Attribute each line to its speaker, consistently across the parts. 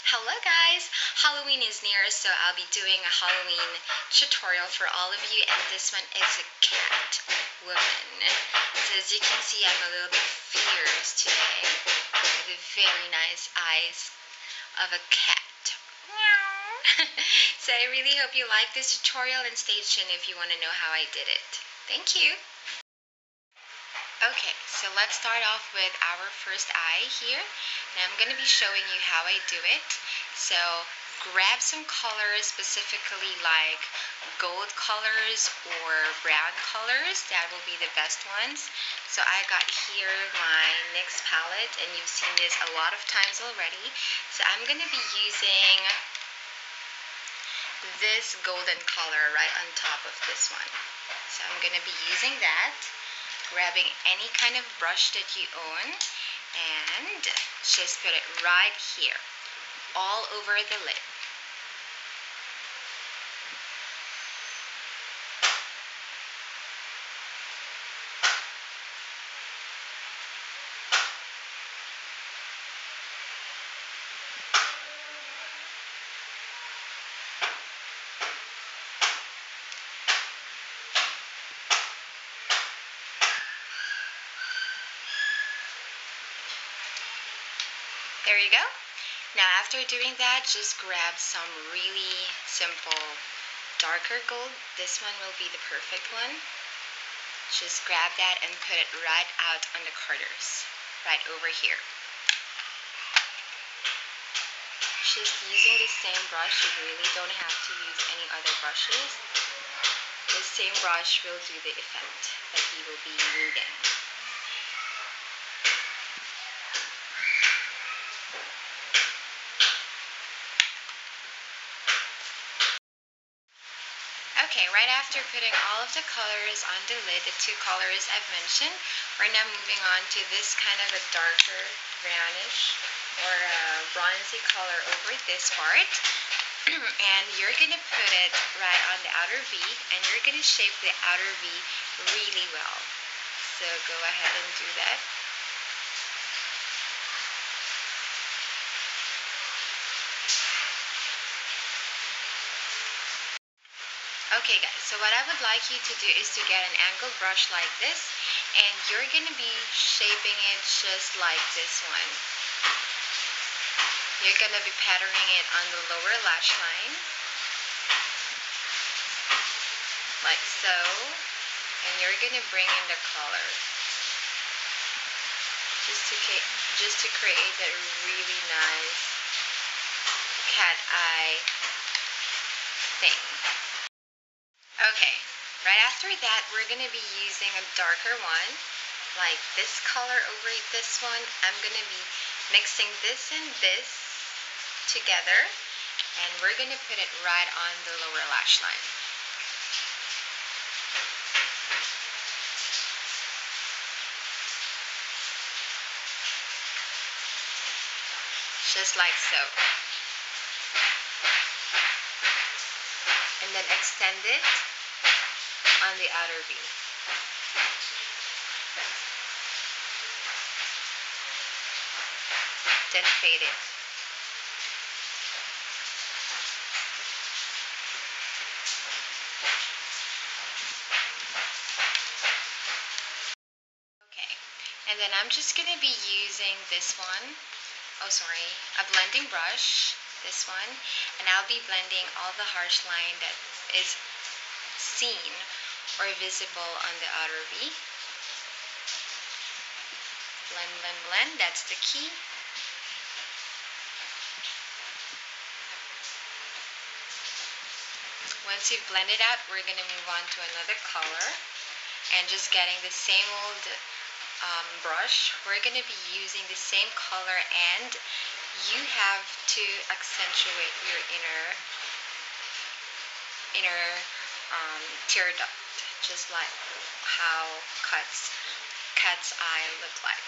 Speaker 1: Hello guys! Halloween is near, so I'll be doing a Halloween tutorial for all of you, and this one is a cat woman. So as you can see, I'm a little bit fierce today, with the very nice eyes of a cat. So I really hope you like this tutorial, and stay tuned if you want to know how I did it. Thank you! Okay, so let's start off with our first eye here. And I'm going to be showing you how I do it. So grab some colors, specifically like gold colors or brown colors. That will be the best ones. So I got here my NYX palette, and you've seen this a lot of times already. So I'm going to be using this golden color right on top of this one. So I'm going to be using that, grabbing any kind of brush that you own, and just put it right here, all over the lid. There you go. Now after doing that, just grab some really simple darker gold. This one will be the perfect one. Just grab that and put it right out on the corners, right over here. Just using the same brush, you really don't have to use any other brushes. The same brush will do the effect that you will be needing. Okay, right after putting all of the colors on the lid, the two colors I've mentioned, we're now moving on to this kind of a darker brownish or a bronzy color over this part. And you're going to put it right on the outer V, and you're going to shape the outer V really well. So go ahead and do that. Okay guys, so what I would like you to do is to get an angled brush like this, and you're going to be shaping it just like this one. You're going to be patterning it on the lower lash line, like so, and you're going to bring in the color, just to create that really nice cat eye thing. Okay, right after that, we're going to be using a darker one, like this color over this one. I'm going to be mixing this and this together, and we're going to put it right on the lower lash line. Just like so. And then extend it on the outer V. Then fade it. Okay, and then I'm just going to be using this one, a blending brush, this one, and I'll be blending all the harsh line that is seen or visible on the outer V. Blend, blend, blend, that's the key. Once you've blended out, we're going to move on to another color, and just getting the same old brush, we're going to be using the same color, and you have to accentuate your inner tear duct, just like how cat's eye look like.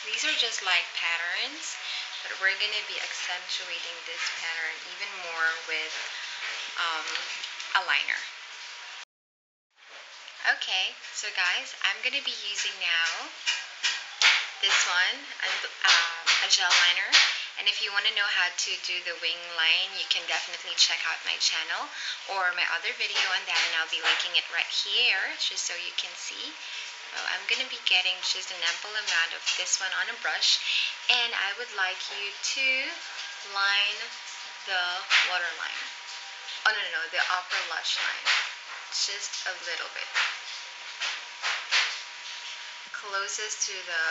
Speaker 1: These are just like patterns, but we're going to be accentuating this pattern even more with a liner. Okay, so guys, I'm gonna be using now this one, a gel liner. And if you want to know how to do the wing line, you can definitely check out my channel or my other video on that, and I'll be linking it right here just so you can see. So I'm going to be getting just an ample amount of this one on a brush, and I would like you to line the waterline. Oh no, the upper lash line. Just a little bit. Closest to the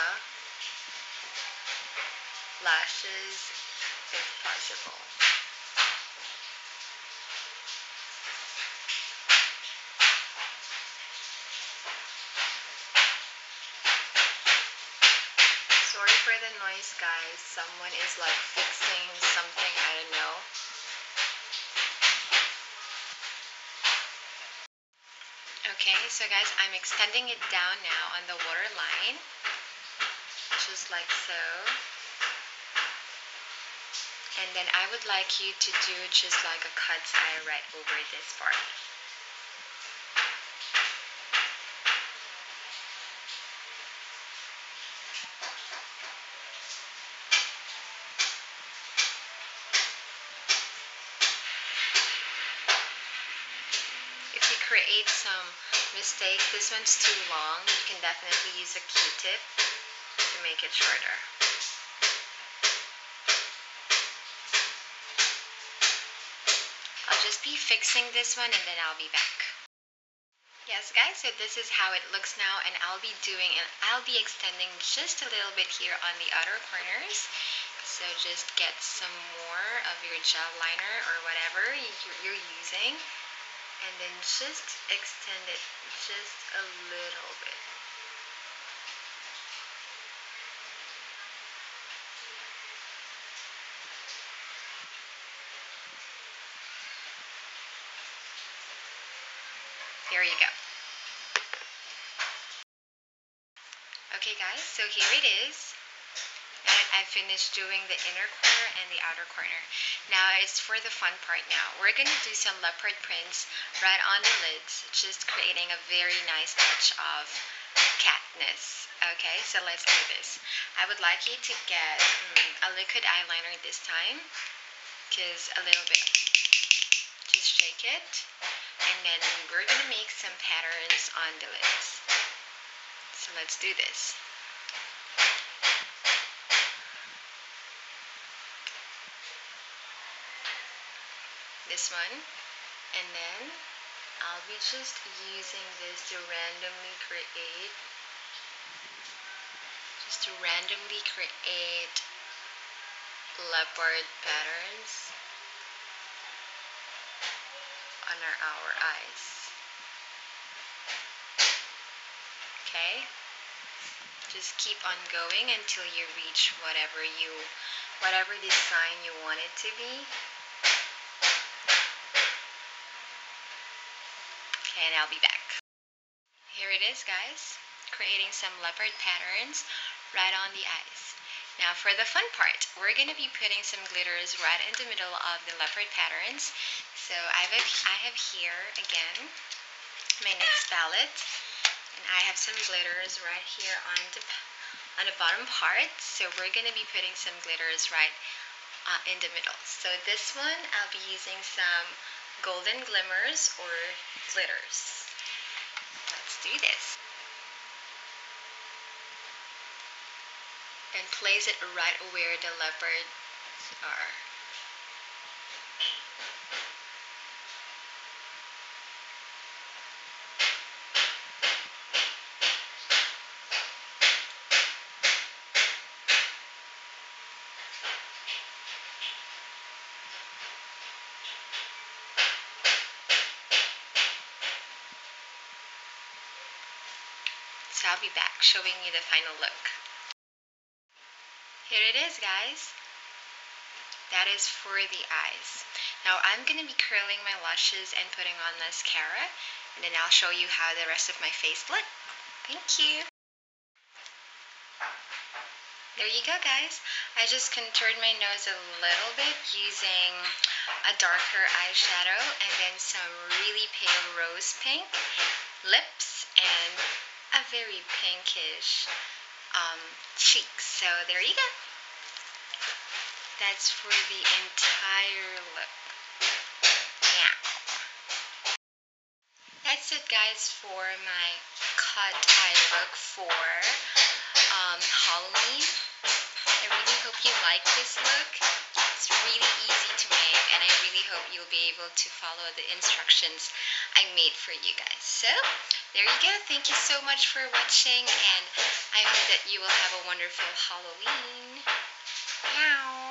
Speaker 1: lashes if possible. Sorry for the noise, guys. Someone is like fixing something, I don't know. Okay, so guys, I'm extending it down now on the waterline, just like so. And then I would like you to do just like a cat's eye right over this part. If you create some mistakes, this one's too long, you can definitely use a Q-tip to make it shorter. I'll just be fixing this one and then I'll be back. Yes guys, so this is how it looks now, and I'll be extending just a little bit here on the outer corners. So just get some more of your gel liner or whatever you're using, and then just extend it just a little bit. There you go. Okay guys, so here it is. Now that I've finished doing the inner corner and the outer corner. Now it's for the fun part now. We're going to do some leopard prints right on the lids, just creating a very nice touch of catness. Okay, so let's do this. I would like you to get a liquid eyeliner this time, because a little bit. Just shake it, and then we're going to make some patterns on the lids. So let's do this. This one, and then I'll be just using this to randomly create leopard patterns on our eyes. Okay, just keep on going until you reach whatever design you want it to be. Okay, and I'll be back. Here it is guys, creating some leopard patterns right on the eyes. Now for the fun part, we're going to be putting some glitters right in the middle of the leopard patterns. So I have here again my NYX palette, and I have some glitters right here on the bottom part. So we're going to be putting some glitters right in the middle. So this one I'll be using some golden glimmers or glitters. Let's do this. And place it right where the leopards are. So I'll be back showing you the final look. Here it is guys. That is for the eyes. Now I'm going to be curling my lashes and putting on mascara, and then I'll show you how the rest of my face looks. Thank you. There you go guys. I just contoured my nose a little bit using a darker eyeshadow and then some really pale rose pink lips, and a very pinkish cheek. So there you go. That's for the entire look. Yeah. That's it, guys, for my cut eye look for Halloween. I really hope you like this look. It's really easy to make, and I really hope you'll be able to follow the instructions I made for you guys. So, there you go. Thank you so much for watching, and I hope that you will have a wonderful Halloween. Meow.